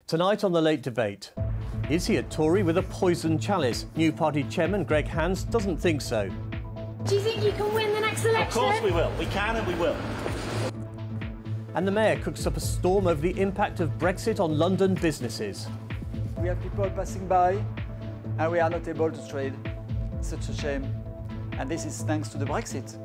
Tonight on The Late Debate, is he a Tory with a poisoned chalice? New party chairman Greg Hands doesn't think so. Do you think you can win the next election? Of course we will. We can and we will. And the Mayor cooks up a storm over the impact of Brexit on London businesses. We have people passing by and we are not able to trade. Such a shame. And this is thanks to the Brexit.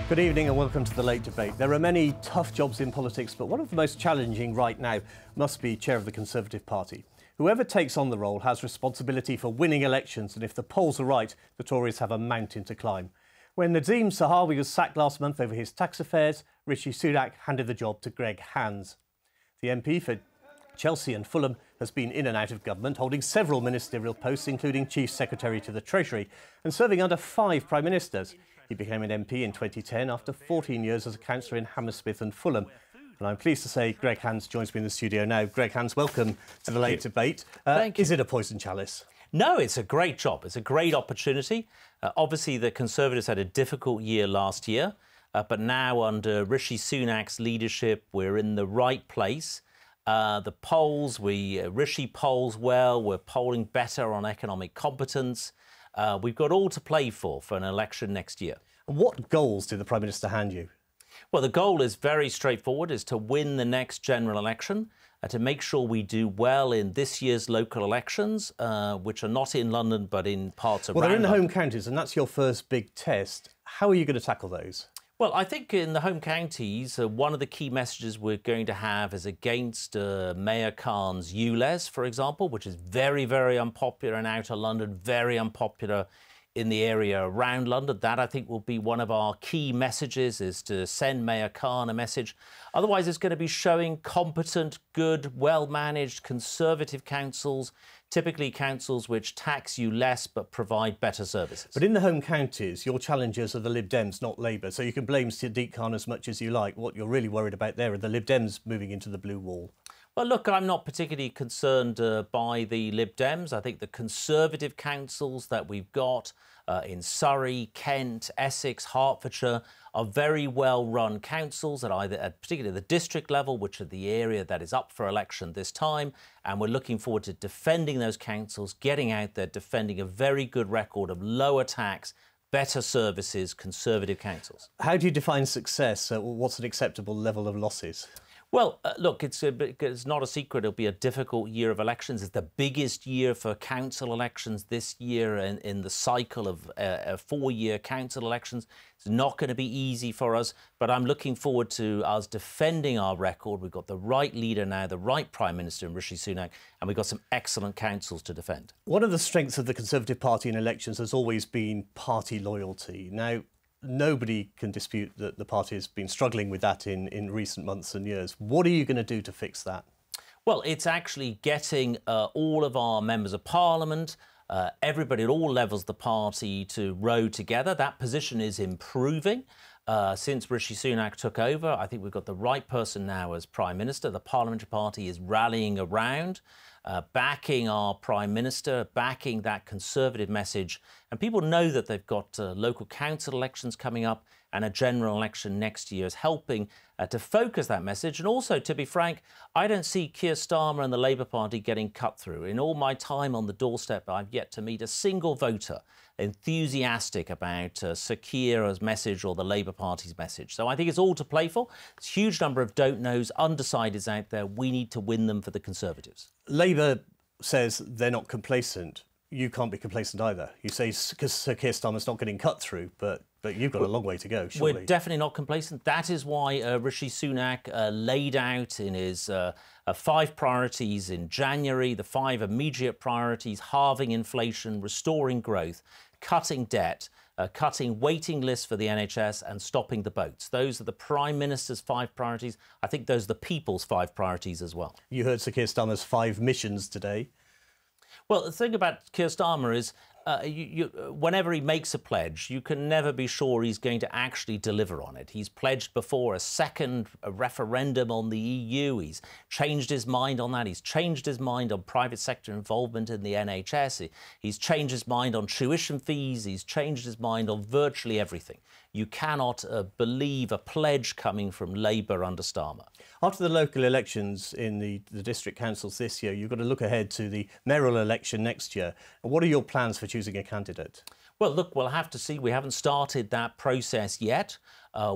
Good evening and welcome to The Late Debate. There are many tough jobs in politics, but one of the most challenging right now must be chair of the Conservative Party. Whoever takes on the role has responsibility for winning elections, and if the polls are right, the Tories have a mountain to climb. When Nadhim Zahawi was sacked last month over his tax affairs, Rishi Sunak handed the job to Greg Hands. The MP for Chelsea and Fulham has been in and out of government, holding several ministerial posts, including Chief Secretary to the Treasury, and serving under 5 Prime Ministers. He became an MP in 2010 after 14 years as a councillor in Hammersmith and Fulham. And I'm pleased to say Greg Hands joins me in the studio now. Greg Hands, welcome to The Late Debate. Thank you. Is it a poison chalice? No, it's a great job. It's a great opportunity. Obviously, the Conservatives had a difficult year last year, but now under Rishi Sunak's leadership, we're in the right place. The polls, Rishi polls well, we're polling better on economic competence. We've got all to play for an election next year. And what goals did the Prime Minister hand you? Well, the goal is very straightforward, is to win the next general election, to make sure we do well in this year's local elections, which are not in London but in parts around Well, they're in the London. home counties, and that's your first big test. How are you going to tackle those? Well, I think in the home counties, one of the key messages we're going to have is against Mayor Khan's ULEZ, for example, which is very, very unpopular in outer London, very unpopular in the area around London. That, I think, will be one of our key messages, is to send Mayor Khan a message. Otherwise, it's going to be showing competent, good, well-managed Conservative councils, typically councils which tax you less but provide better services. But in the home counties, your challengers are the Lib Dems, not Labour, so you can blame Sadiq Khan as much as you like. What you're really worried about there are the Lib Dems moving into the blue wall. Well, look, I'm not particularly concerned by the Lib Dems. I think the Conservative councils that we've got in Surrey, Kent, Essex, Hertfordshire are very well-run councils at particularly the district level, which are the area that is up for election this time. And we're looking forward to defending those councils, getting out there, defending a very good record of lower tax, better services, Conservative councils. How do you define success? What's an acceptable level of losses? Well, look, it's not a secret. It'll be a difficult year of elections. It's the biggest year for council elections this year in the cycle of 4-year council elections. It's not going to be easy for us, but I'm looking forward to us defending our record. We've got the right leader now, the right Prime Minister in Rishi Sunak, and we've got some excellent councils to defend. One of the strengths of the Conservative Party in elections has always been party loyalty. Now, nobody can dispute that the party has been struggling with that in recent months and years. What are you going to do to fix that? Well, it's actually getting all of our members of Parliament, everybody at all levels of the party to row together. That position is improving. Since Rishi Sunak took over, I think we've got the right person now as Prime Minister. The Parliamentary Party is rallying around, backing our Prime Minister, backing that Conservative message. And people know that they've got local council elections coming up and a general election next year is helping to focus that message. And also, to be frank, I don't see Keir Starmer and the Labour Party getting cut through. In all my time on the doorstep, I've yet to meet a single voter enthusiastic about Sir Keir's message or the Labour Party's message. So I think it's all to play for. There's a huge number of don't knows, undecideds out there. We need to win them for the Conservatives. Labour says they're not complacent. You can't be complacent either. You say because Sir Keir Starmer's not getting cut through, but you've got a long way to go, surely. We're definitely not complacent. That is why Rishi Sunak laid out in his 5 priorities in January, the 5 immediate priorities: halving inflation, restoring growth, cutting debt, cutting waiting lists for the NHS and stopping the boats. Those are the Prime Minister's 5 priorities. I think those are the people's 5 priorities as well. You heard Sir Keir Starmer's 5 missions today. Well, the thing about Keir Starmer is whenever he makes a pledge, you can never be sure he's going to actually deliver on it. He's pledged before a second referendum on the EU. He's changed his mind on that. He's changed his mind on private sector involvement in the NHS. He's changed his mind on tuition fees. He's changed his mind on virtually everything. You cannot believe a pledge coming from Labour under Starmer. After the local elections in the district councils this year, you've got to look ahead to the mayoral election next year. What are your plans for choosing a candidate? Well, look, we'll have to see. We haven't started that process yet.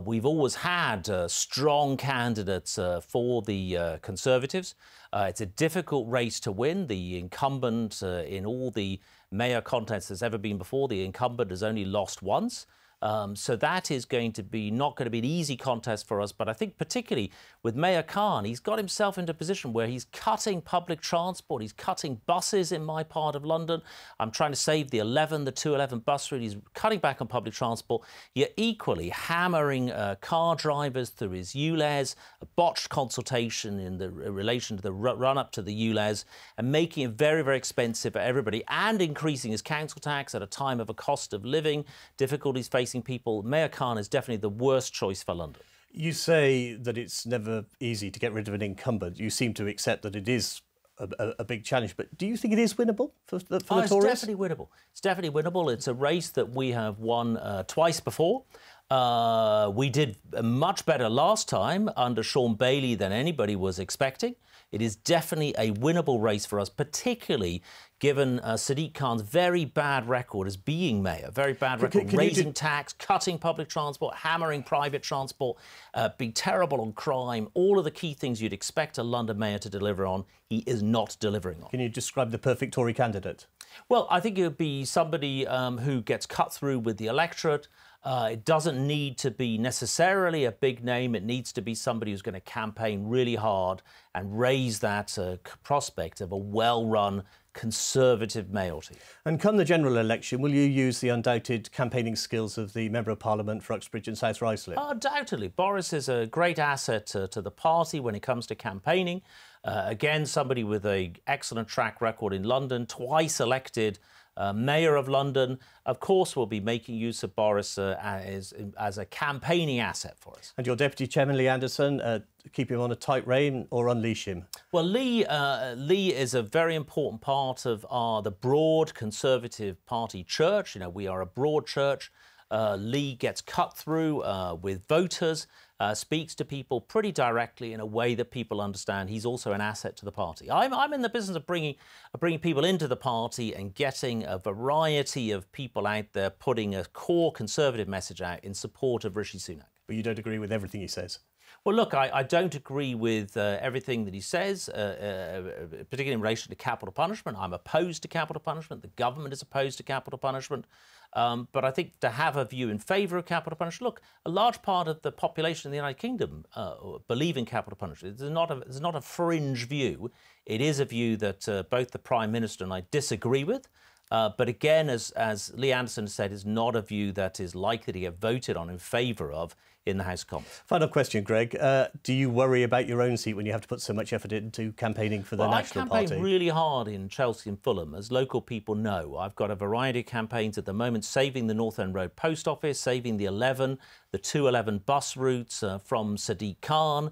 We've always had strong candidates for the Conservatives. It's a difficult race to win. The incumbent in all the mayor contests there's ever been before, the incumbent has only lost once. So that is going to be not going to be an easy contest for us. But I think particularly with Mayor Khan, he's got himself into a position where he's cutting public transport. He's cutting buses in my part of London. I'm trying to save the 211 bus route. He's cutting back on public transport. Yet equally hammering car drivers through his ULEZ, a botched consultation in relation to the run-up to the ULEZ, and making it very, very expensive for everybody, and increasing his council tax at a time of a cost of living difficulties facing people. Mayor Khan is definitely the worst choice for London. You say that it's never easy to get rid of an incumbent. You seem to accept that it is a big challenge, but do you think it is winnable for the Tories? It's definitely winnable. It's definitely winnable. It's a race that we have won twice before. We did much better last time under Sean Bailey than anybody was expecting. It is definitely a winnable race for us, particularly given Sadiq Khan's very bad record as being mayor, very bad record, raising tax, cutting public transport, hammering private transport, being terrible on crime, all of the key things you'd expect a London mayor to deliver on, he is not delivering on. Can you describe the perfect Tory candidate? Well, I think it would be somebody who gets cut through with the electorate. It doesn't need to be necessarily a big name. It needs to be somebody who's going to campaign really hard and raise that prospect of a well-run Conservative mayoralty. And come the general election, will you use the undoubted campaigning skills of the Member of Parliament for Uxbridge and South Ruislip? Undoubtedly. Boris is a great asset to the party when it comes to campaigning. Again, somebody with an excellent track record in London, twice elected Mayor of London. Of course, we'll be making use of Boris as a campaigning asset for us. And your Deputy Chairman, Lee Anderson, keep him on a tight rein or unleash him? Well, Lee is a very important part of the broad Conservative Party church. You know, we are a broad church. Lee gets cut through with voters, speaks to people pretty directly in a way that people understand. He's also an asset to the party. I'm in the business of bringing people into the party and getting a variety of people out there putting a core Conservative message out in support of Rishi Sunak. But you don't agree with everything he says? Well, look, I don't agree with everything that he says, particularly in relation to capital punishment. I'm opposed to capital punishment. The government is opposed to capital punishment. But I think to have a view in favour of capital punishment, look, a large part of the population in the United Kingdom believe in capital punishment. It's not a fringe view. It is a view that both the Prime Minister and I disagree with. But again, as Lee Anderson said, it's not a view that is likely to get voted on in favour of in the House of Commons. Final question, Greg. Do you worry about your own seat when you have to put so much effort into campaigning for the National Party? I campaign really hard in Chelsea and Fulham, as local people know. I've got a variety of campaigns at the moment, saving the North End Road Post Office, saving the 211 bus routes from Sadiq Khan,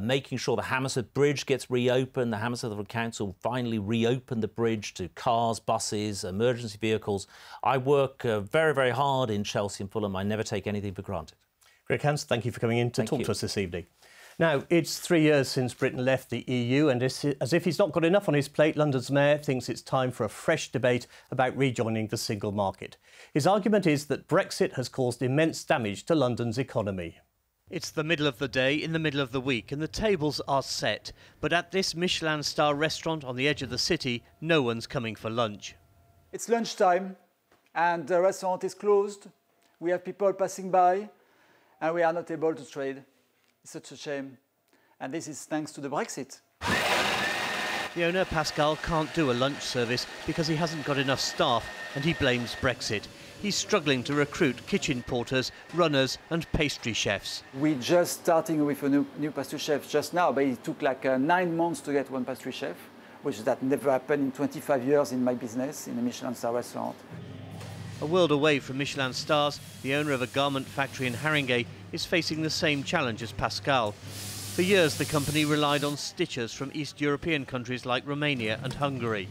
making sure the Hammersmith Bridge gets reopened. The Hammersmith Council finally reopened the bridge to cars, buses, emergency vehicles. I work very, very hard in Chelsea and Fulham. I never take anything for granted. Greg Hands, thank you for coming in to talk to us this evening. Now, it's 3 years since Britain left the EU, and as if he's not got enough on his plate, London's mayor thinks it's time for a fresh debate about rejoining the single market. His argument is that Brexit has caused immense damage to London's economy. It's the middle of the day, in the middle of the week, and the tables are set. But at this Michelin-star restaurant on the edge of the city, no one's coming for lunch. It's lunchtime, and the restaurant is closed. We have people passing by, and we are not able to trade. It's such a shame. And this is thanks to the Brexit. The owner, Pascal, can't do a lunch service because he hasn't got enough staff, and he blames Brexit. He's struggling to recruit kitchen porters, runners and pastry chefs. We're just starting with a new pastry chef just now, but it took like 9 months to get one pastry chef, which that never happened in 25 years in my business, in a Michelin-star restaurant. A world away from Michelin stars, the owner of a garment factory in Haringey is facing the same challenge as Pascal. For years, the company relied on stitchers from East European countries like Romania and Hungary.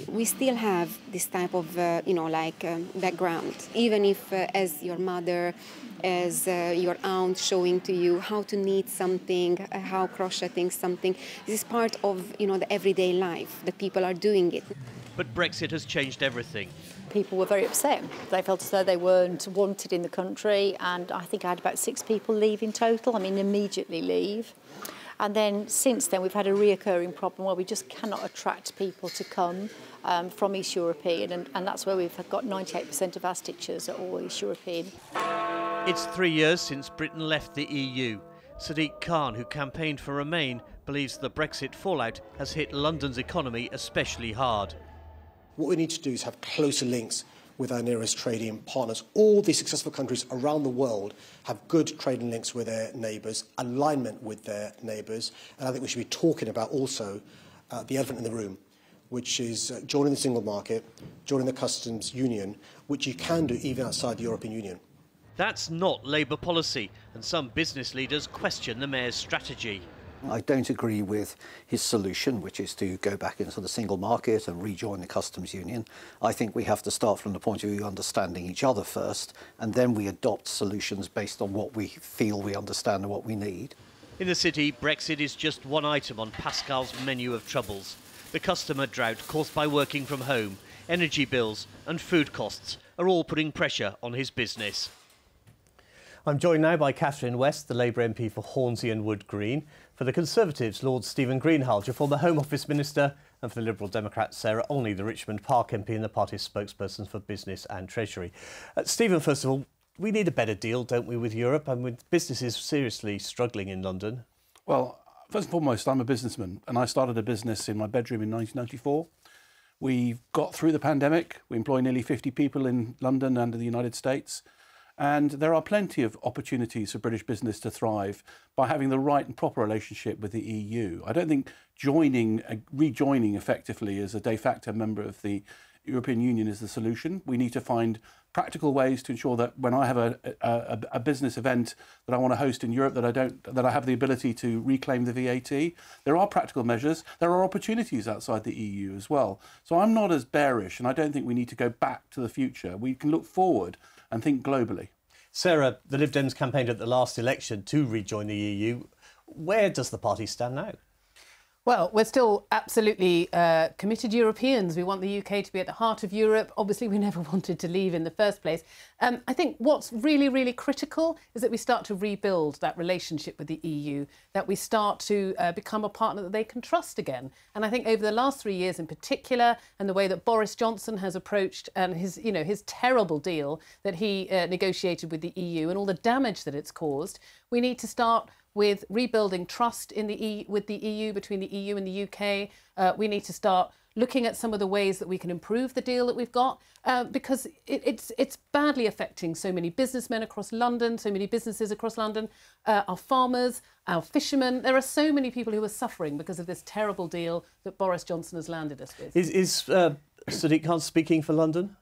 We still have this type of, background, even if as your mother, as your aunt showing to you how to knit something, how crocheting something. This is part of, the everyday life, that people are doing it. But Brexit has changed everything. People were very upset. They felt as though they weren't wanted in the country, and I think I had about 6 people leave in total. Immediately leave. And then since then, we've had a reoccurring problem where we just cannot attract people to come from East European, and that's where we've got 98% of our stitchers are all East European. It's 3 years since Britain left the EU. Sadiq Khan, who campaigned for Remain, believes the Brexit fallout has hit London's economy especially hard. What we need to do is have closer links with our nearest trading partners. All these successful countries around the world have good trading links with their neighbours, alignment with their neighbours, and I think we should be talking about also the elephant in the room, which is joining the single market, joining the customs union, which you can do even outside the European Union. That's not Labour policy, and some business leaders question the Mayor's strategy. I don't agree with his solution, which is to go back into the single market and rejoin the customs union. I think we have to start from the point of view of understanding each other first, and then we adopt solutions based on what we feel we understand and what we need. In the city, Brexit is just one item on Pascal's menu of troubles. The customer drought caused by working from home, energy bills and food costs are all putting pressure on his business. I'm joined now by Catherine West, the Labour MP for Hornsey and Wood Green. For the Conservatives, Lord Stephen Greenhalgh, former Home Office Minister, and for the Liberal Democrat, Sarah Olney, the Richmond Park MP and the party's spokesperson for Business and Treasury. Stephen, first of all, we need a better deal, don't we, with Europe, and with businesses seriously struggling in London? Well, first and foremost, I'm a businessman, and I started a business in my bedroom in 1994. We got through the pandemic. We employ nearly 50 people in London and the United States. And there are plenty of opportunities for British business to thrive by having the right and proper relationship with the EU. I don't think rejoining effectively as a de facto member of the European Union is the solution. We need to find practical ways to ensure that when I have a business event that I want to host in Europe, that I have the ability to reclaim the VAT. There are practical measures. There are opportunities outside the EU as well. So I'm not as bearish, and I don't think we need to go back to the future. We can look forward and think globally. Sarah, the Lib Dems campaigned at the last election to rejoin the EU. Where does the party stand now? Well, we're still absolutely committed Europeans. We want the UK to be at the heart of Europe. Obviously, we never wanted to leave in the first place. I think what's really, really critical is that we start to rebuild that relationship with the EU, that we start to become a partner that they can trust again. And I think over the last 3 years in particular, and the way that Boris Johnson has approached and his terrible deal that he negotiated with the EU and all the damage that it's caused, we need to start with rebuilding trust with the EU, between the EU and the UK. We need to start looking at some of the ways that we can improve the deal that we've got, because it's badly affecting so many businessmen across London, so many businesses across London, our farmers, our fishermen. There are so many people who are suffering because of this terrible deal that Boris Johnson has landed us with. Is Sadiq Khan speaking for London?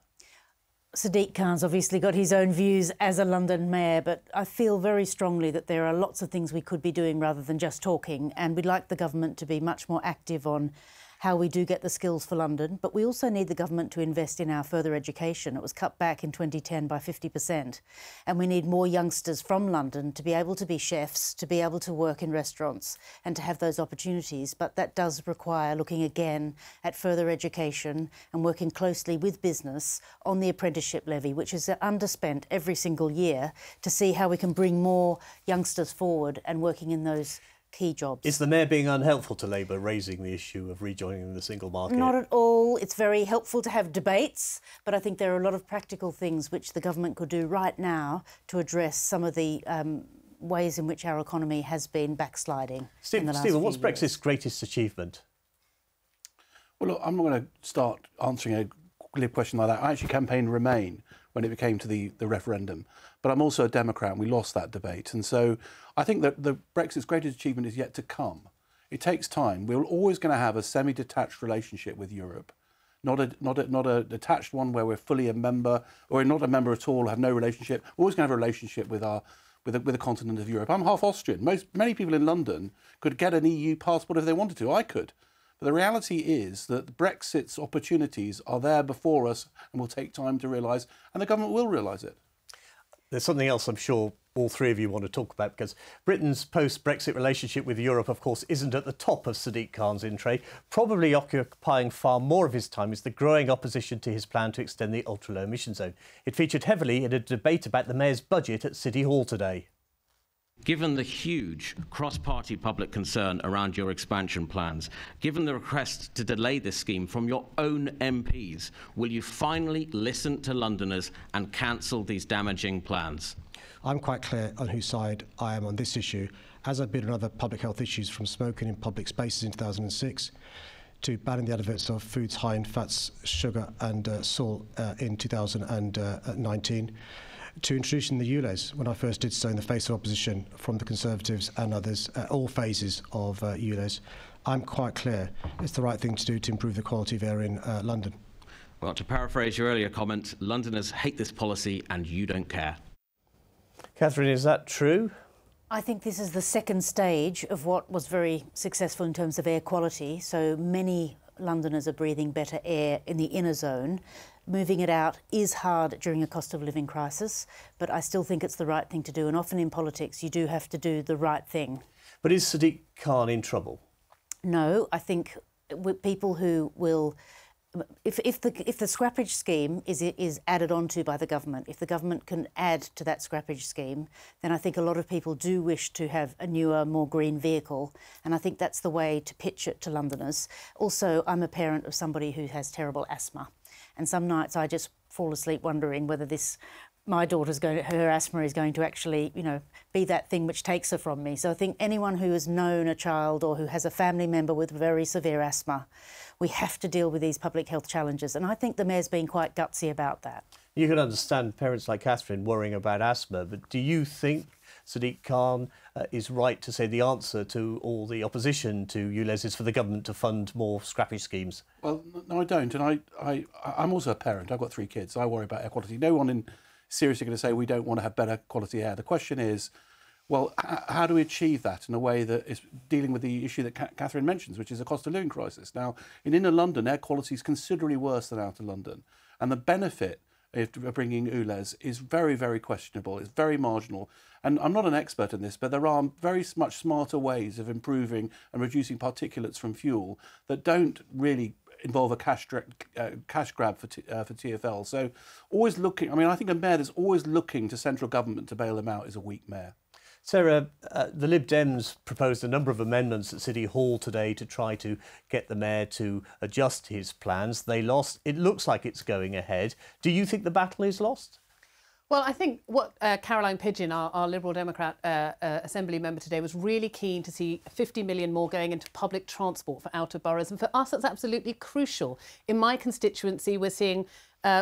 Sadiq Khan's obviously got his own views as a London mayor, but I feel very strongly that there are lots of things we could be doing rather than just talking, and we'd like the government to be much more active on how we do get the skills for London, but we also need the government to invest in our further education. It was cut back in 2010 by 50%, and we need more youngsters from London to be able to be chefs, to be able to work in restaurants and to have those opportunities. But that does require looking again at further education and working closely with business on the apprenticeship levy, which is underspent every single year, to see how we can bring more youngsters forward and working in those key jobs. Is the Mayor being unhelpful to Labour, raising the issue of rejoining the single market? Not at all. It's very helpful to have debates, but I think there are a lot of practical things which the government could do right now to address some of the ways in which our economy has been backsliding. Stephen, what's Brexit's greatest achievement? Well, look, I'm not going to start answering a glib question like that. I actually campaigned Remain when it came to the referendum. But I'm also a Democrat, and we lost that debate. And so I think that Brexit's greatest achievement is yet to come. It takes time. We're always going to have a semi-detached relationship with Europe. not a detached one where we're fully a member, or not a member at all, have no relationship. We're always going to have a relationship with the continent of Europe. I'm half Austrian. Many people in London could get an EU passport if they wanted to. I could. But the reality is that Brexit's opportunities are there before us and will take time to realise, and the government will realise it. There's something else I'm sure all three of you want to talk about, because Britain's post-Brexit relationship with Europe, of course, isn't at the top of Sadiq Khan's in trade. Probably occupying far more of his time is the growing opposition to his plan to extend the ultra-low emission zone. It featured heavily in a debate about the Mayor's budget at City Hall today. Given the huge cross-party public concern around your expansion plans, given the request to delay this scheme from your own MPs, will you finally listen to Londoners and cancel these damaging plans? I'm quite clear on whose side I am on this issue, as I've been on other public health issues, from smoking in public spaces in 2006 to banning the adverts of foods high in fats, sugar and salt in 2019. To introducing the ULEZ when I first did so in the face of opposition from the Conservatives and others, all phases of ULEZ. I'm quite clear it's the right thing to do to improve the quality of air in London. Well, to paraphrase your earlier comment, Londoners hate this policy and you don't care. Catherine, is that true? I think this is the second stage of what was very successful in terms of air quality. So many Londoners are breathing better air in the inner zone. Moving it out is hard during a cost of living crisis, but I still think it's the right thing to do. And often in politics, you do have to do the right thing. But is Sadiq Khan in trouble? No, I think people who will... If the scrappage scheme is added onto by the government, if the government can add to that scrappage scheme, then I think a lot of people do wish to have a newer, more green vehicle, and I think that's the way to pitch it to Londoners. Also, I'm a parent of somebody who has terrible asthma, and some nights I just fall asleep wondering whether my daughter's her asthma is going to actually, be that thing which takes her from me. So I think anyone who has known a child or who has a family member with very severe asthma, we have to deal with these public health challenges. And I think the Mayor's been quite gutsy about that. You can understand parents like Catherine worrying about asthma, but do you think Sadiq Khan is right to say the answer to all the opposition to ULEZ is for the government to fund more scrappage schemes? Well, no, I don't. And I'm also a parent. I've got 3 kids. I worry about air quality. No one in seriously going to say we don't want to have better quality air. The question is, well, how do we achieve that in a way that is dealing with the issue that Catherine mentions, which is a cost of living crisis? Now, in inner London, air quality is considerably worse than outer London. And the benefit of bringing ULEZ is very, very questionable. It's very marginal. And I'm not an expert in this, but there are very much smarter ways of improving and reducing particulates from fuel that don't really involve a cash grab for TfL. So always looking, I think a mayor that's always looking to central government to bail them out is a weak mayor. Sarah, the Lib Dems proposed a number of amendments at City Hall today to try to get the mayor to adjust his plans. They lost. It looks like it's going ahead. Do you think the battle is lost? Well, I think what Caroline Pidgeon, our Liberal Democrat Assembly member today, was really keen to see 50 million more going into public transport for outer boroughs. And for us, that's absolutely crucial. In my constituency, we're seeing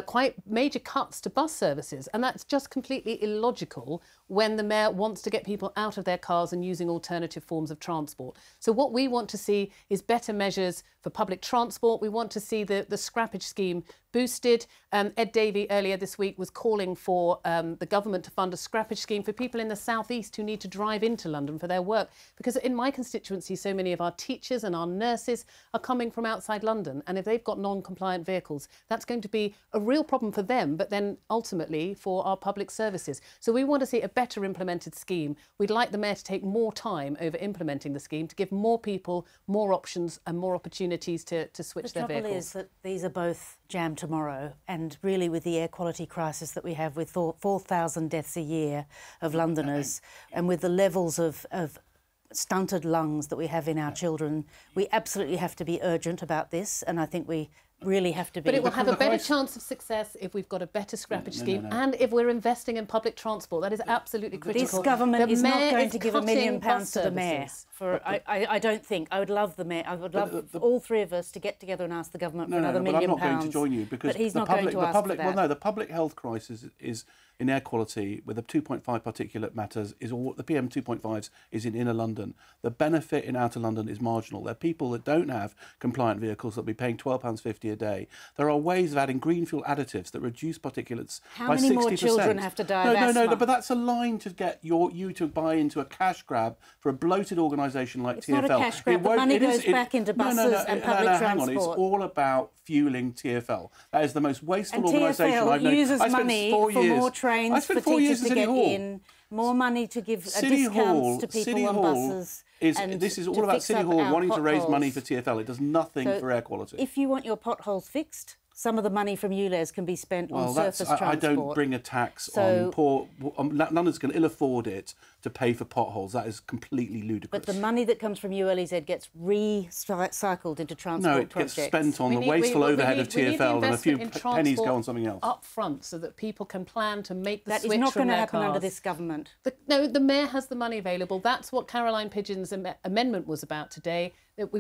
quite major cuts to bus services. And that's just completely illogical when the mayor wants to get people out of their cars and using alternative forms of transport. So what we want to see is better measures for public transport. We want to see the scrappage scheme boosted. Ed Davey earlier this week was calling for the government to fund a scrappage scheme for people in the southeast who need to drive into London for their work. Because in my constituency, so many of our teachers and our nurses are coming from outside London. And if they've got non-compliant vehicles, that's going to be a real problem for them, but then ultimately for our public services. So we want to see a better implemented scheme. We'd like the mayor to take more time over implementing the scheme to give more people more options and more opportunities to switch their vehicles. The trouble is that these are both jammed tomorrow, and really with the air quality crisis that we have with 4,000 deaths a year of Londoners and with the levels of stunted lungs that we have in our children, we absolutely have to be urgent about this, and I think we really have to be. But it will have a better chance of success if we've got a better scrappage scheme and if we're investing in public transport. That is absolutely critical. This government is not going to give £1 million to the mayor. I don't think. I would love the mayor. I would love all 3 of us to get together and ask the government for another £1 million. I'm not going to join you because he's not going to ask for that. Well, no, the public health crisis is in air quality with the 2.5 particulate matters is all the PM 2.5s is in inner London. The benefit in outer London is marginal. There are people that don't have compliant vehicles that'll be paying £12.50 a day. There are ways of adding green fuel additives that reduce particulates How by 60%. many more children have to die of asthma? No, but that's a line to get you to buy into a cash grab for a bloated organisation like It's TfL. not a cash grab. The money goes back into buses and public hang on. transport. It's all about fueling TfL. That is the most wasteful And organisation I've known. TfL uses I spent money 4 for years. more I trains spent for 4 years teachers to in City get Hall. in, more money to give City discounts Hall, to people City on Hall buses. this is all to about fix City up Hall our wanting to raise money potholes. for TfL. It does nothing So for air quality. If you want your potholes fixed, some of the money from ULEZ can be spent on surface transport. I don't bring a tax on poor... London's can ill afford it to pay for potholes. That is completely ludicrous. But the money that comes from ULEZ gets recycled into transport No, it projects. gets spent on the wasteful overhead of TfL and a few pennies go on something else. Up front so that people can plan to make the That switch is not from going to their happen under cars. this government. No, the Mayor has the money available. That's what Caroline Pidgeon's amendment was about today.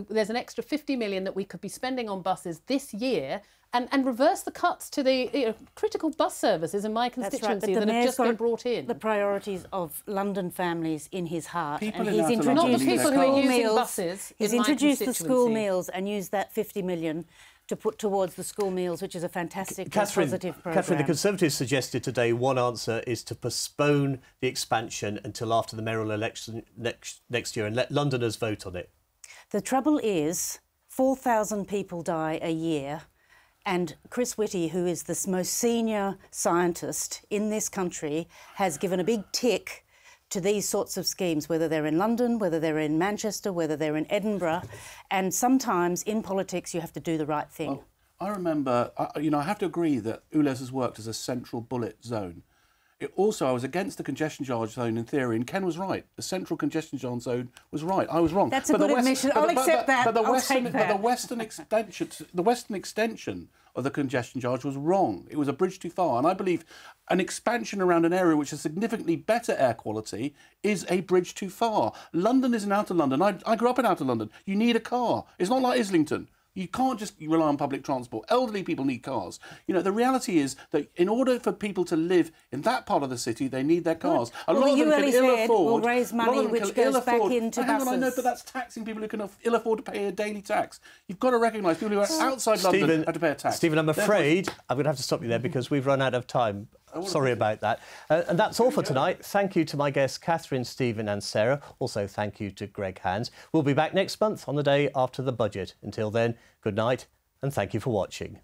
There's an extra 50 million that we could be spending on buses this year and reverse the cuts to the critical bus services in my constituency that have just been brought in. The priorities of London families in his heart. People and in he's outer introduced London Not the need people their who are cars. using buses He's in my introduced the school constituency. meals and used that 50 million to put towards the school meals, which is a fantastic positive programme. Catherine, the Conservatives suggested today one answer is to postpone the expansion until after the mayoral election next year and let Londoners vote on it. The trouble is 4,000 people die a year, and Chris Whitty, who is the most senior scientist in this country, has given a big tick to these sorts of schemes, whether they're in London, whether they're in Manchester, whether they're in Edinburgh. And sometimes in politics you have to do the right thing. Well, I remember, I have to agree that ULEZ has worked as a central bullet zone. I was against the congestion charge zone in theory, and Ken was right. The central congestion charge zone was right. I was wrong. That's a good admission. I'll accept that. But the I'll western, take that. But the western extension of the congestion charge was wrong. It was a bridge too far, and I believe an expansion around an area which has significantly better air quality is a bridge too far. London is in outer London. I grew up in outer London. You need a car. It's not like Islington. You can't just rely on public transport. Elderly people need cars. The reality is that in order for people to live in that part of the city, they need their cars. A lot of them can ill afford. Will raise money which goes back into Hang buses. on, I know, but that's taxing people who can ill afford to pay a daily tax. You've got to recognise people who are outside London have to pay a tax. Stephen, I'm afraid I'm going to have to stop you there because we've run out of time. Sorry about that. And that's all for tonight. Thank you to my guests, Catherine, Stephen and Sarah. Also, thank you to Greg Hands. We'll be back next month on the day after the budget. Until then, good night and thank you for watching.